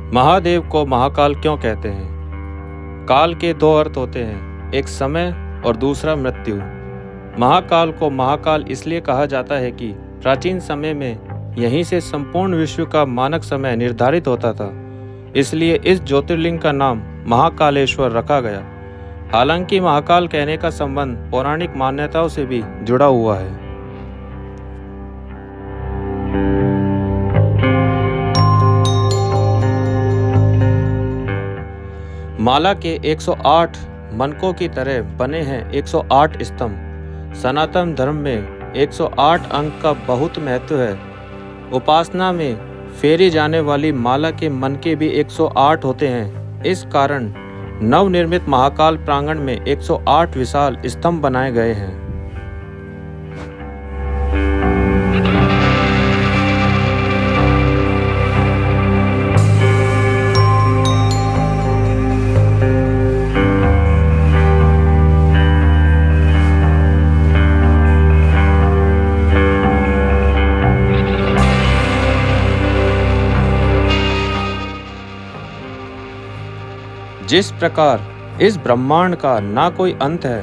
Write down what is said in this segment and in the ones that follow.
महादेव को महाकाल क्यों कहते हैं? काल के दो अर्थ होते हैं, एक समय और दूसरा मृत्यु। महाकाल को महाकाल इसलिए कहा जाता है कि प्राचीन समय में यहीं से संपूर्ण विश्व का मानक समय निर्धारित होता था, इसलिए इस ज्योतिर्लिंग का नाम महाकालेश्वर रखा गया। हालांकि महाकाल कहने का संबंध पौराणिक मान्यताओं से भी जुड़ा हुआ है। माला के 108 मनकों की तरह बने हैं 108 स्तंभ। सनातन धर्म में 108 अंक का बहुत महत्व है। उपासना में फेरी जाने वाली माला के मनके भी 108 होते हैं। इस कारण नवनिर्मित महाकाल प्रांगण में 108 विशाल स्तंभ बनाए गए हैं। जिस प्रकार इस ब्रह्मांड का ना कोई अंत है,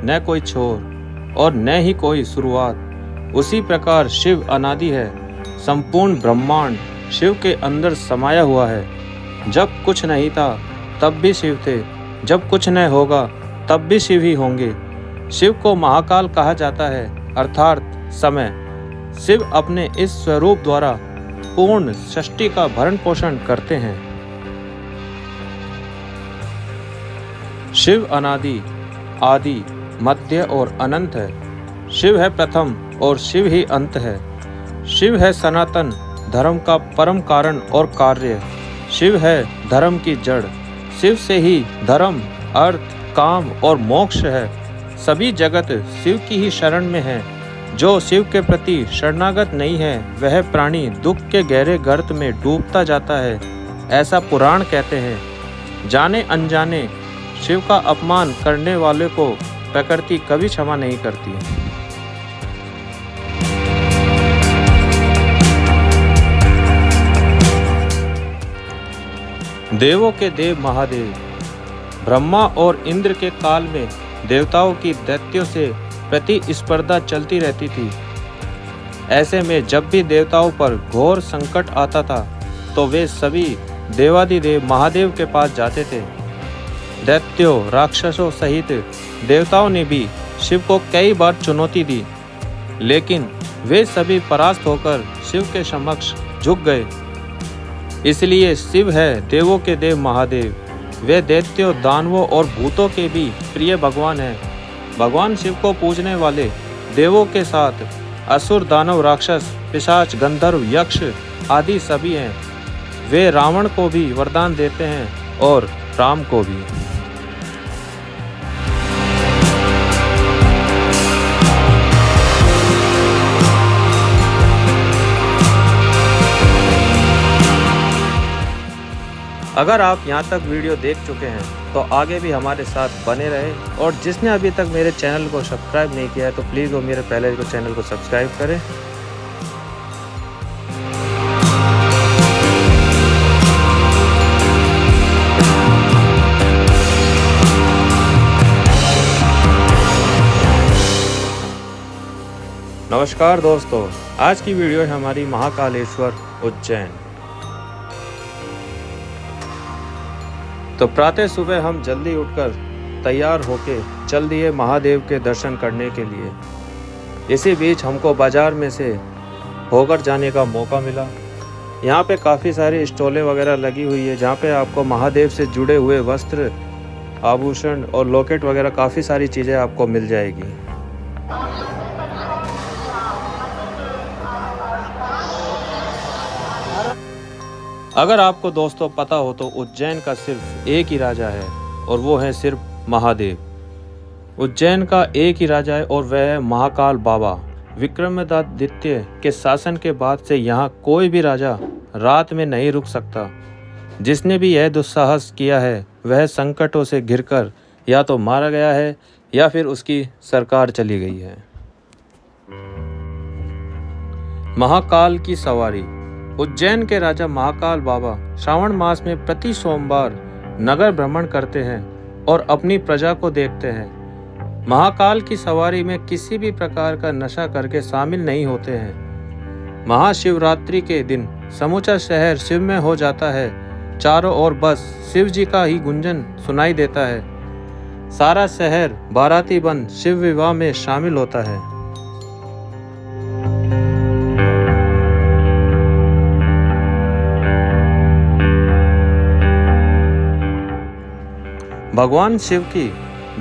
न कोई छोर और न ही कोई शुरुआत, उसी प्रकार शिव अनादि है। संपूर्ण ब्रह्मांड शिव के अंदर समाया हुआ है। जब कुछ नहीं था तब भी शिव थे, जब कुछ न होगा तब भी शिव ही होंगे। शिव को महाकाल कहा जाता है, अर्थात समय। शिव अपने इस स्वरूप द्वारा पूर्ण सृष्टि का भरण पोषण करते हैं। शिव अनादि, आदि, मध्य और अनंत है। शिव है प्रथम और शिव ही अंत है। शिव है सनातन धर्म का परम कारण और कार्य। शिव है धर्म की जड़। शिव से ही धर्म, अर्थ, काम और मोक्ष है। सभी जगत शिव की ही शरण में है। जो शिव के प्रति शरणागत नहीं है, वह प्राणी दुख के गहरे गर्त में डूबता जाता है, ऐसा पुराण कहते हैं। जाने अनजाने शिव का अपमान करने वाले को प्रकृति कभी क्षमा नहीं करती। देवों के देव महादेव। ब्रह्मा और इंद्र के काल में देवताओं की दैत्यों से प्रतिस्पर्धा चलती रहती थी। ऐसे में जब भी देवताओं पर घोर संकट आता था तो वे सभी देवादिदेव महादेव के पास जाते थे। दैत्यों, राक्षसों सहित देवताओं ने भी शिव को कई बार चुनौती दी, लेकिन वे सभी परास्त होकर शिव के समक्ष झुक गए। इसलिए शिव है देवों के देव महादेव। वे दैत्यों, दानवों और भूतों के भी प्रिय भगवान हैं। भगवान शिव को पूजने वाले देवों के साथ असुर, दानव, राक्षस, पिशाच, गंधर्व, यक्ष आदि सभी हैं। वे रावण को भी वरदान देते हैं और राम को भी। अगर आप यहाँ तक वीडियो देख चुके हैं तो आगे भी हमारे साथ बने रहे, और जिसने अभी तक मेरे चैनल को सब्सक्राइब नहीं किया है तो प्लीज़ वो मेरे पहले को चैनल को सब्सक्राइब करें। नमस्कार दोस्तों, आज की वीडियो है हमारी महाकालेश्वर उज्जैन। तो प्रातः सुबह हम जल्दी उठकर तैयार होके चल दिए महादेव के दर्शन करने के लिए। इसी बीच हमको बाजार में से होकर जाने का मौका मिला। यहाँ पे काफ़ी सारी स्टॉलें वगैरह लगी हुई है, जहाँ पे आपको महादेव से जुड़े हुए वस्त्र, आभूषण और लॉकेट वगैरह काफ़ी सारी चीज़ें आपको मिल जाएगी। अगर आपको दोस्तों पता हो तो उज्जैन का सिर्फ एक ही राजा है, और वो है सिर्फ महादेव। उज्जैन का एक ही राजा है और वह है महाकाल बाबा। विक्रमादित्य के शासन के बाद से यहाँ कोई भी राजा रात में नहीं रुक सकता। जिसने भी यह दुस्साहस किया है वह संकटों से घिरकर या तो मारा गया है या फिर उसकी सरकार चली गई है। महाकाल की सवारी। उज्जैन के राजा महाकाल बाबा श्रावण मास में प्रति सोमवार नगर भ्रमण करते हैं और अपनी प्रजा को देखते हैं। महाकाल की सवारी में किसी भी प्रकार का नशा करके शामिल नहीं होते हैं। महाशिवरात्रि के दिन समूचा शहर शिवमय हो जाता है। चारों ओर बस शिव जी का ही गुंजन सुनाई देता है। सारा शहर बाराती बन शिव विवाह में शामिल होता है। भगवान शिव की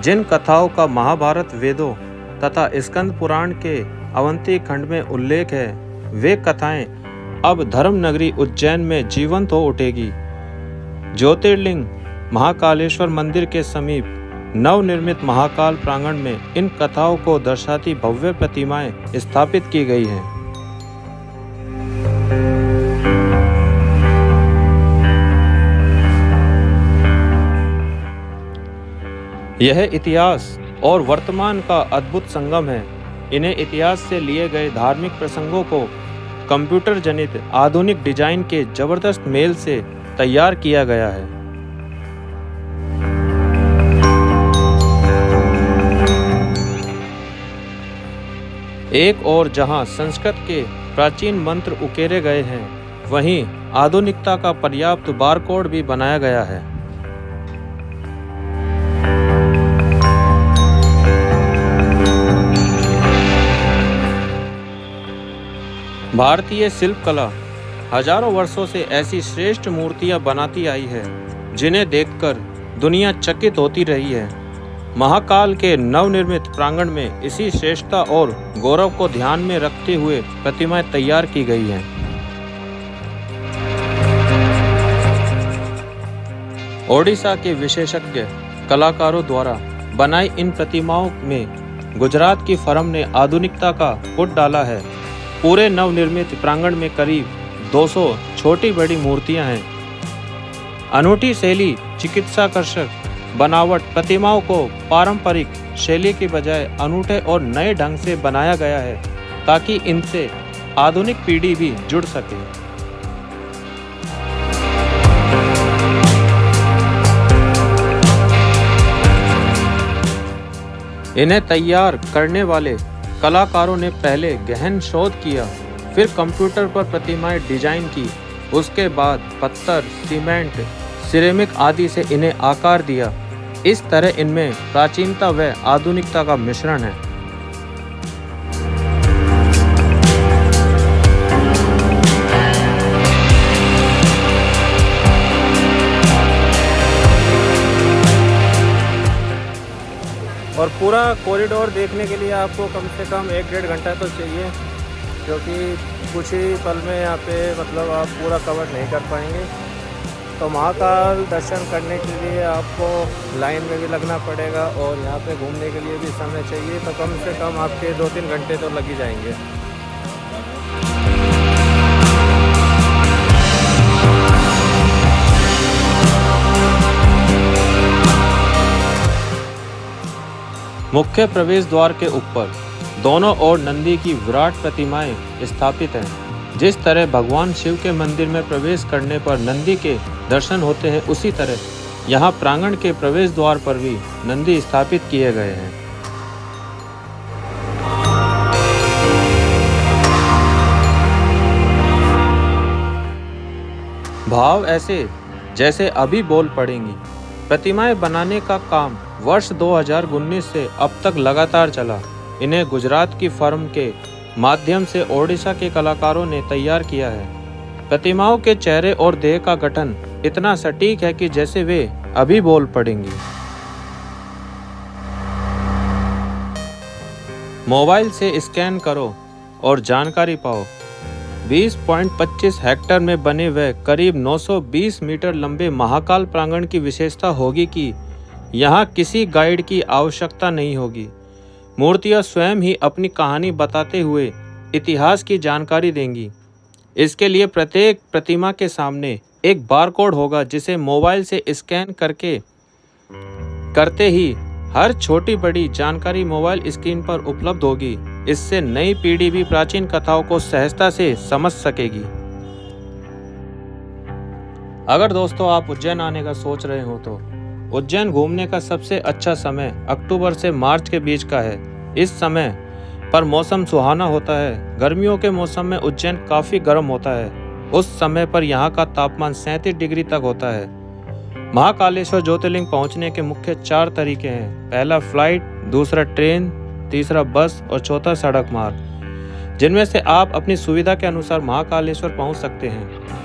जिन कथाओं का महाभारत वेदों तथा स्कंद पुराण के अवंती खंड में उल्लेख है, वे कथाएं अब धर्म नगरी उज्जैन में जीवंत हो उठेगी। ज्योतिर्लिंग महाकालेश्वर मंदिर के समीप नवनिर्मित महाकाल प्रांगण में इन कथाओं को दर्शाती भव्य प्रतिमाएं स्थापित की गई हैं। यह इतिहास और वर्तमान का अद्भुत संगम है। इन्हें इतिहास से लिए गए धार्मिक प्रसंगों को कंप्यूटर जनित आधुनिक डिजाइन के जबरदस्त मेल से तैयार किया गया है। एक और जहां संस्कृत के प्राचीन मंत्र उकेरे गए हैं, वहीं आधुनिकता का पर्याप्त बारकोड भी बनाया गया है। भारतीय शिल्प कला हजारों वर्षों से ऐसी श्रेष्ठ मूर्तियां बनाती आई है, जिन्हें देखकर दुनिया चकित होती रही है। महाकाल के नवनिर्मित प्रांगण में इसी श्रेष्ठता और गौरव को ध्यान में रखते हुए प्रतिमाएं तैयार की गई हैं। ओडिशा के विशेषज्ञ कलाकारों द्वारा बनाई इन प्रतिमाओं में गुजरात की फर्म ने आधुनिकता का पुट डाला है। पूरे नवनिर्मित प्रांगण में करीब 200 छोटी बड़ी मूर्तियां हैं। अनूठी शैली चिकित्साकर्षक बनावट प्रतिमाओं को पारंपरिक शैली के बजाय अनूठे और नए ढंग से बनाया गया है, ताकि इनसे आधुनिक पीढ़ी भी जुड़ सके। इन्हें तैयार करने वाले कलाकारों ने पहले गहन शोध किया, फिर कंप्यूटर पर प्रतिमाएं डिजाइन की, उसके बाद पत्थर, सीमेंट, सिरेमिक आदि से इन्हें आकार दिया। इस तरह इनमें प्राचीनता व आधुनिकता का मिश्रण है। और पूरा कॉरिडोर देखने के लिए आपको कम से कम 1-1.5 घंटा तो चाहिए, क्योंकि कुछ ही पल में यहाँ पे मतलब आप पूरा कवर नहीं कर पाएंगे। तो महाकाल दर्शन करने के लिए आपको लाइन में भी लगना पड़ेगा और यहाँ पे घूमने के लिए भी समय चाहिए, तो कम से कम आपके 2-3 घंटे तो लग ही जाएंगे। मुख्य प्रवेश द्वार के ऊपर दोनों ओर नंदी की विराट प्रतिमाएं स्थापित हैं। जिस तरह भगवान शिव के मंदिर में प्रवेश करने पर नंदी के दर्शन होते हैं, उसी तरह यहाँ प्रांगण के प्रवेश द्वार पर भी नंदी स्थापित किए गए हैं। भाव ऐसे जैसे अभी बोल पड़ेंगी। प्रतिमाएं बनाने का काम वर्ष 2019 से अब तक लगातार चला। इन्हें गुजरात की फर्म के माध्यम से ओडिशा के कलाकारों ने तैयार किया है। प्रतिमाओं के चेहरे और देह का गठन इतना सटीक है कि जैसे वे अभी बोल पड़ेंगी। मोबाइल से स्कैन करो और जानकारी पाओ। 20.25 हेक्टेयर में बने हुए करीब 920 मीटर लंबे महाकाल प्रांगण की विशेषता होगी कि यहाँ किसी गाइड की आवश्यकता नहीं होगी। मूर्तियाँ स्वयं ही अपनी कहानी बताते हुए इतिहास की जानकारी देंगी। इसके लिए प्रत्येक प्रतिमा के सामने एक बारकोड होगा, जिसे मोबाइल से स्कैन करते ही हर छोटी बड़ी जानकारी मोबाइल स्क्रीन पर उपलब्ध होगी। इससे नई पीढ़ी भी प्राचीन कथाओं को सहजता से समझ सकेगी। अगर दोस्तों आप उज्जैन आने का सोच रहे हो तो उज्जैन घूमने का सबसे अच्छा समय अक्टूबर से मार्च के बीच का है। इस समय पर मौसम सुहाना होता है। गर्मियों के मौसम में उज्जैन काफ़ी गर्म होता है। उस समय पर यहाँ का तापमान 37 डिग्री तक होता है। महाकालेश्वर ज्योतिर्लिंग पहुँचने के मुख्य 4 तरीके हैं। पहला फ्लाइट, दूसरा ट्रेन, तीसरा बस और चौथा सड़क मार्ग, जिनमें से आप अपनी सुविधा के अनुसार महाकालेश्वर पहुँच सकते हैं।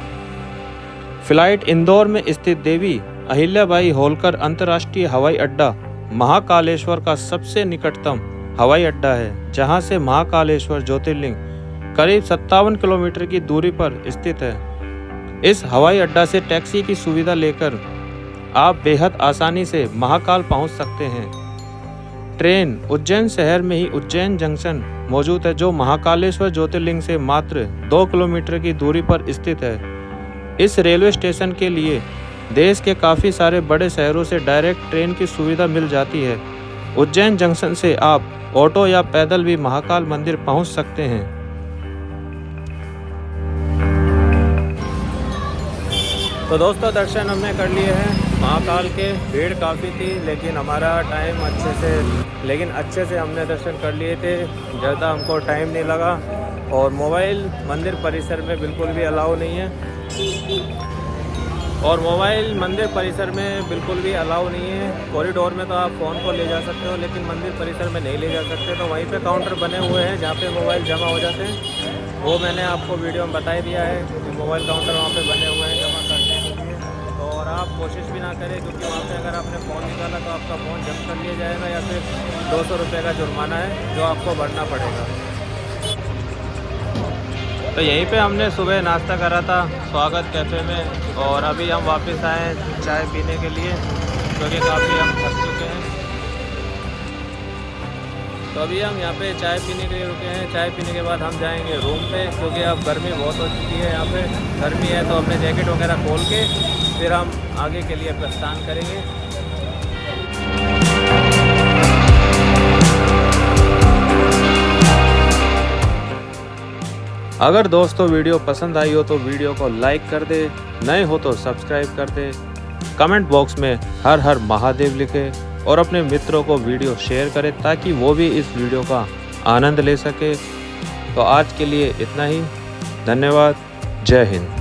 फ्लाइट इंदौर में स्थित देवी अहिल्याबाई होलकर अंतर्राष्ट्रीय हवाई अड्डा महाकालेश्वर का सबसे निकटतम हवाई अड्डा है, जहां से महाकालेश्वर ज्योतिर्लिंग करीब 57 किलोमीटर की दूरी पर स्थित है। इस हवाई अड्डा से टैक्सी की सुविधा लेकर आप बेहद आसानी से महाकाल पहुंच सकते हैं। ट्रेन उज्जैन शहर में ही उज्जैन जंक्शन मौजूद है, जो महाकालेश्वर ज्योतिर्लिंग से मात्र 2 किलोमीटर की दूरी पर स्थित है। इस रेलवे स्टेशन के लिए देश के काफ़ी सारे बड़े शहरों से डायरेक्ट ट्रेन की सुविधा मिल जाती है। उज्जैन जंक्शन से आप ऑटो या पैदल भी महाकाल मंदिर पहुंच सकते हैं। तो दोस्तों दर्शन हमने कर लिए हैं महाकाल के। भीड़ काफ़ी थी लेकिन हमारा टाइम अच्छे से हमने दर्शन कर लिए थे। ज़्यादा हमको टाइम नहीं लगा। और मोबाइल मंदिर परिसर में बिल्कुल भी अलाउ नहीं है। कॉरिडोर में तो आप फ़ोन को ले जा सकते हो, लेकिन मंदिर परिसर में नहीं ले जा सकते। तो वहीं पे काउंटर बने हुए हैं जहाँ पे मोबाइल जमा हो जाते हैं। वो मैंने आपको वीडियो में बता ही दिया है कि मोबाइल काउंटर वहाँ पे बने हुए हैं जमा करने के लिए। तो और आप कोशिश भी ना करें, क्योंकि वहाँ पे अगर आपने फ़ोन निकाला तो आपका फ़ोन जब्त कर लिया जाएगा या फिर 200 रुपये का जुर्माना है जो आपको भरना पड़ेगा। तो यहीं पे हमने सुबह नाश्ता करा था स्वागत कैफ़े में, और अभी हम वापस आए चाय पीने के लिए, क्योंकि काफ़ी हम थक चुके हैं। तो अभी हम यहाँ पे चाय पीने के लिए रुके हैं। चाय पीने के बाद हम जाएंगे रूम पे, क्योंकि अब गर्मी बहुत हो चुकी है। यहाँ पे गर्मी है तो हमने जैकेट वगैरह खोल के फिर हम आगे के लिए प्रस्थान करेंगे। अगर दोस्तों वीडियो पसंद आई हो तो वीडियो को लाइक कर दे, नए हो तो सब्सक्राइब कर दे, कमेंट बॉक्स में हर हर महादेव लिखे और अपने मित्रों को वीडियो शेयर करें ताकि वो भी इस वीडियो का आनंद ले सके। तो आज के लिए इतना ही। धन्यवाद। जय हिंद।